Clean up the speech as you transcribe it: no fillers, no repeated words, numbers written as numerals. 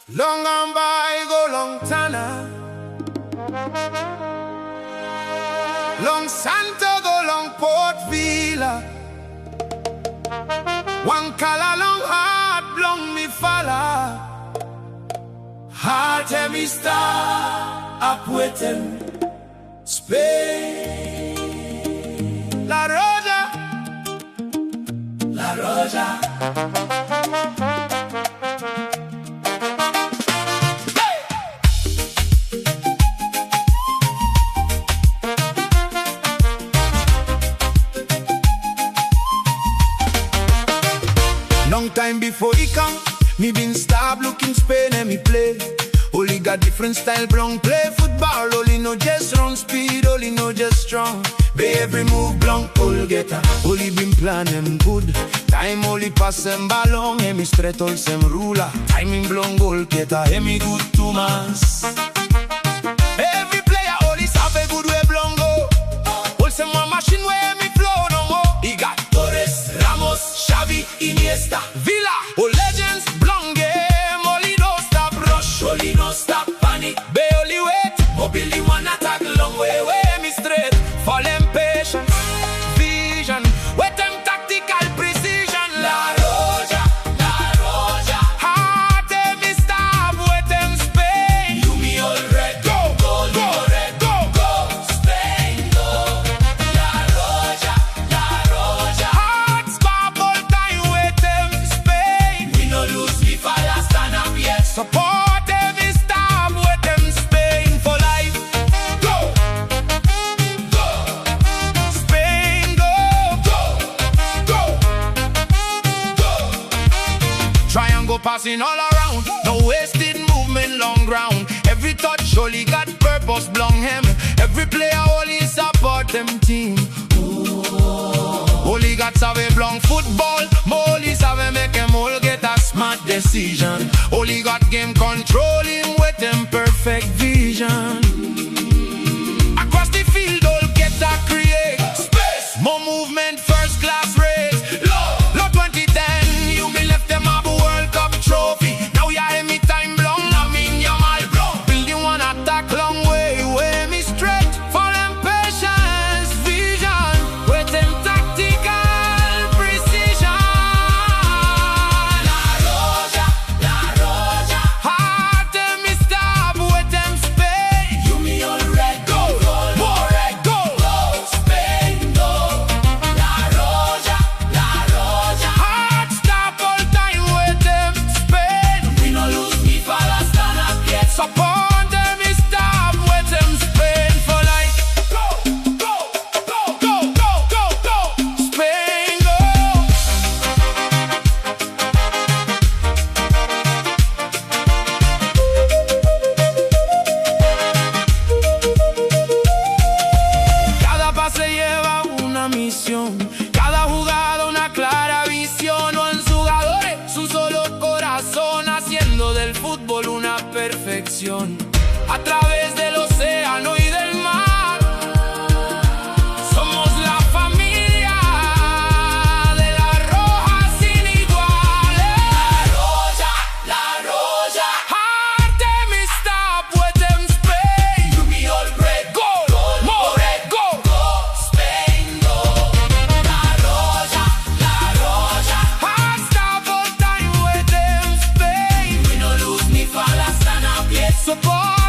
Long Ambae go long Tanna, long Santo go long Port Vila. One color long heart long me falla. Heart me Stap Wetem, Spain. La Roja, la Roja. Long time before he come, me been stop looking Spain and me play. Only got different style, blong play football. Only no just run speed, only no just strong. Be every move blong, all getter. Only been planning good. Time only pass them ballon, and me straight all sem ruler. Timing blong goal getter, and me good to mass. Every player only have a good way blong go. All sem one machine where me flow no more. He got Torres, Ramos, Xavi, Iniesta, Villa. All legends blong game, only no stop rush, only no stop panic. Be only wait, mobility one attack long way me straight. Fall impatient, vision, with them tactical precision. La Roja, heart me Stap Wetem, Spain. You me all red, go, red, go, Spain, go. La Roja, heart Stap all time Wetem, Spain. We no lose, we fall as stand up yet. Support me Stap Wetem, Spain for life. Go, Spain, go. Triangle passing all around, no wasted movement, long ground. Every touch surely got purpose, blong hem. Every player only support them team. Only got save blong football, only save make them all get a smart decision. Only got game controlling with them perfect vision. Across the field, all get a create space, more movement, first class race. Low 2010, you me left them up a World Cup trophy. Now you hear me time blong, I mean you're my blow. Building one attack long way me straight. For them patience, vision, with them tactical precision. La Roja, heart me Stap Wetem, Spain. You me all red, go, more red, go, Spain, go. La Roja, heart Stap all time Wetem, Spain. We no lose, we fall as stand up yet. Support them me Stap Wetem, Spain for life. Go, Spain, go. Cada pase lleva una misión, cada jugada una clara visión. No en jugadores, un solo corazón, haciendo del fútbol una perfección. A través del océano y del mar, somos la familia de la Roja sin iguales. La Roja, heart me Stap Wetem, Spain. You me all red, go, more red, go, Spain, go. La Roja, heart Stap all time Wetem, Spain. We no lose, ni fall as stand up yet. Support